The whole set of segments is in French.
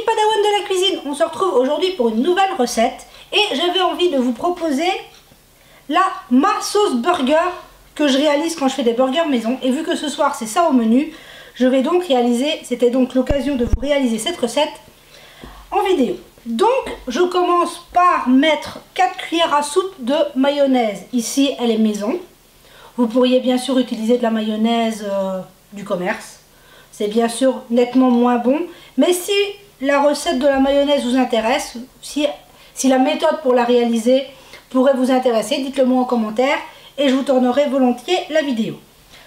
petits padawans de la cuisine, on se retrouve aujourd'hui pour une nouvelle recette et j'avais envie de vous proposer ma sauce burger que je réalise quand je fais des burgers maison. Et vu que ce soir c'est ça au menu, je vais donc réaliser, c'était donc l'occasion de vous réaliser cette recette en vidéo. Donc je commence par mettre 4 cuillères à soupe de mayonnaise. Ici elle est maison. Vous pourriez bien sûr utiliser de la mayonnaise du commerce. C'est bien sûr nettement moins bon. Mais si la recette de la mayonnaise vous intéresse, si la méthode pour la réaliser pourrait vous intéresser, dites-le moi en commentaire et je vous tournerai volontiers la vidéo.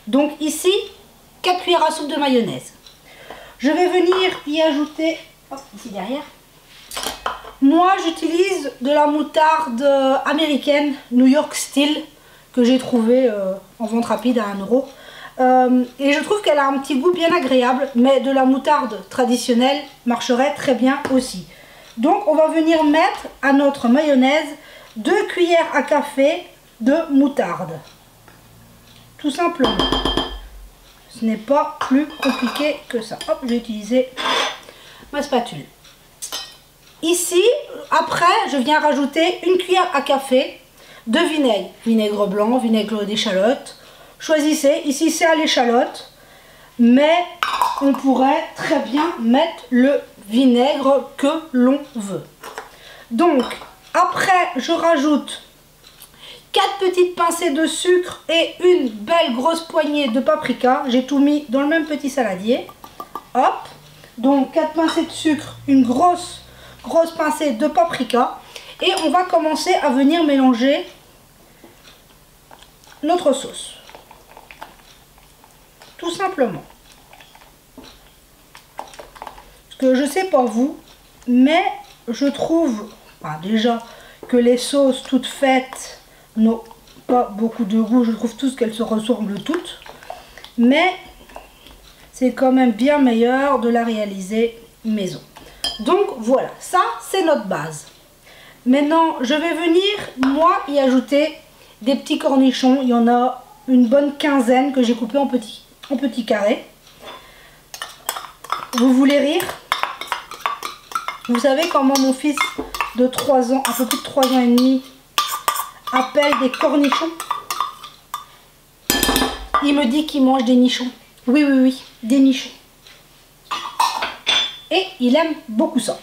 Donc ici, 4 cuillères à soupe de mayonnaise. Je vais venir y ajouter, ici derrière, moi j'utilise de la moutarde américaine New York Style que j'ai trouvé en vente rapide à 1 €. Et je trouve qu'elle a un petit goût bien agréable, mais de la moutarde traditionnelle marcherait très bien aussi. Donc on va venir mettre à notre mayonnaise 2 cuillères à café de moutarde. Tout simplement. Ce n'est pas plus compliqué que ça. Hop, je vais utiliser ma spatule. Ici, après, je viens rajouter 1 cuillère à café de vinaigre. Vinaigre blanc, vinaigre d'échalote. Choisissez. Ici, c'est à l'échalote. Mais on pourrait très bien mettre le vinaigre que l'on veut. Donc, après, je rajoute 4 petites pincées de sucre et une belle grosse poignée de paprika. J'ai tout mis dans le même petit saladier. Hop. Donc 4 pincées de sucre, une grosse pincée de paprika. Et on va commencer à venir mélanger notre sauce. Tout simplement. Parce que je sais pas vous, mais je trouve déjà que les sauces toutes faites n'ont pas beaucoup de goût. Je trouve tous qu'elles se ressemblent toutes. Mais c'est quand même bien meilleur de la réaliser maison. Donc voilà, ça c'est notre base. Maintenant, je vais venir, moi, y ajouter des petits cornichons. Il y en a une bonne quinzaine que j'ai coupé en petits carrés. Vous voulez rire? Vous savez comment mon fils de 3 ans, un peu plus de 3 ans et demi, appelle des cornichons? Il me dit qu'il mange des nichons. Oui, oui, oui, des nichons. Et il aime beaucoup ça.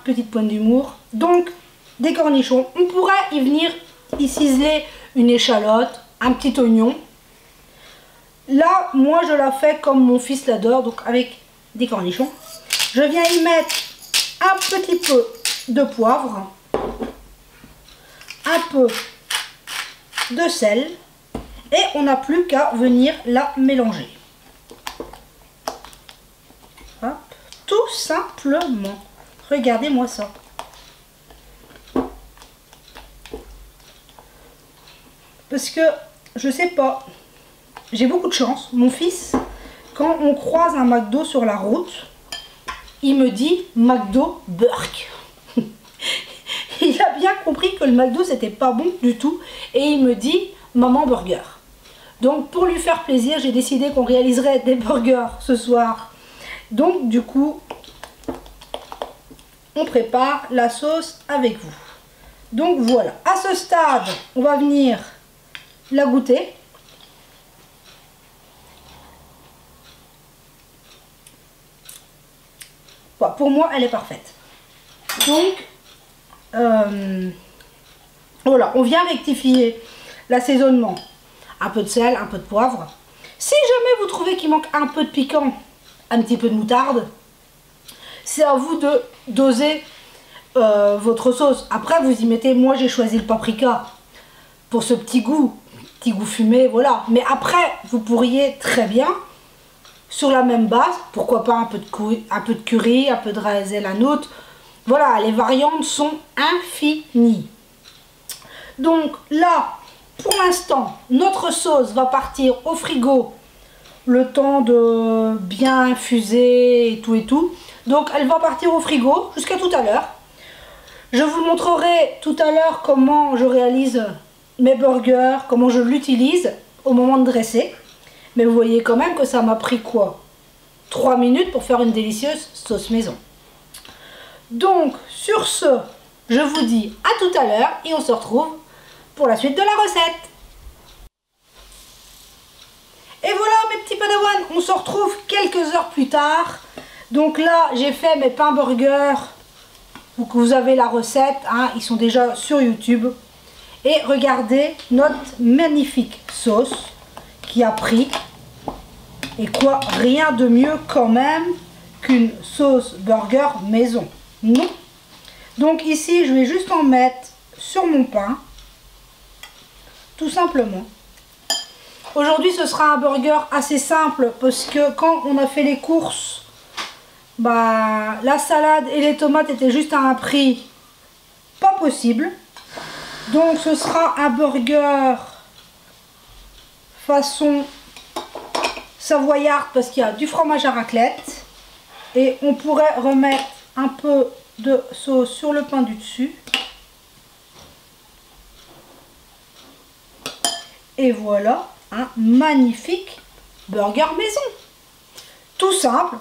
Petite pointe d'humour. Donc, des cornichons. On pourrait y venir y ciseler une échalote, un petit oignon. Là, moi, je la fais comme mon fils l'adore, donc avec des cornichons. Je viens y mettre un petit peu de poivre, un peu de sel et on n'a plus qu'à venir la mélanger. Hop, tout simplement. Regardez-moi ça. Parce que, je sais pas, j'ai beaucoup de chance. Mon fils, quand on croise un McDo sur la route, il me dit McDo Burk. Il a bien compris que le McDo c'était pas bon du tout et il me dit maman burger. Donc pour lui faire plaisir, j'ai décidé qu'on réaliserait des burgers ce soir. Donc du coup, on prépare la sauce avec vous. Donc voilà, à ce stade, on va venir la goûter. Pour moi, elle est parfaite. Donc, voilà, on vient rectifier l'assaisonnement. Un peu de sel, un peu de poivre. Si jamais vous trouvez qu'il manque un peu de piquant, un petit peu de moutarde, c'est à vous de doser votre sauce. Après, vous y mettez, moi j'ai choisi le paprika pour ce petit goût fumé, voilà. Mais après, vous pourriez très bien, sur la même base, pourquoi pas un peu de curry, un peu de ras el hanout. Voilà, les variantes sont infinies. Donc là, pour l'instant, notre sauce va partir au frigo le temps de bien infuser et tout. Donc elle va partir au frigo jusqu'à tout à l'heure. Je vous montrerai tout à l'heure comment je réalise mes burgers, comment je l'utilise au moment de dresser. Mais vous voyez quand même que ça m'a pris quoi? 3 minutes pour faire une délicieuse sauce maison. Donc sur ce, je vous dis à tout à l'heure et on se retrouve pour la suite de la recette. Et voilà mes petits padawans, on se retrouve quelques heures plus tard. Donc là j'ai fait mes pains burgers, donc vous avez la recette, hein, ils sont déjà sur YouTube. Et regardez notre magnifique sauce qui a pris. Et quoi, rien de mieux quand même qu'une sauce burger maison. Non. Donc ici je vais juste en mettre sur mon pain, tout simplement. Aujourd'hui ce sera un burger assez simple parce que quand on a fait les courses, bah, la salade et les tomates étaient juste à un prix pas possible. Donc ce sera un burger façon savoyarde parce qu'il y a du fromage à raclette. Et on pourrait remettre un peu de sauce sur le pain du dessus. Et voilà un magnifique burger maison. Tout simple,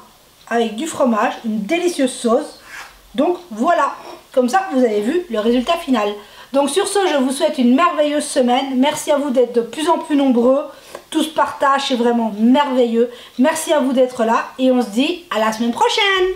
avec du fromage, une délicieuse sauce. Donc voilà, comme ça vous avez vu le résultat final. Donc sur ce, je vous souhaite une merveilleuse semaine. Merci à vous d'être de plus en plus nombreux. Tout se partage, c'est vraiment merveilleux. Merci à vous d'être là et on se dit à la semaine prochaine.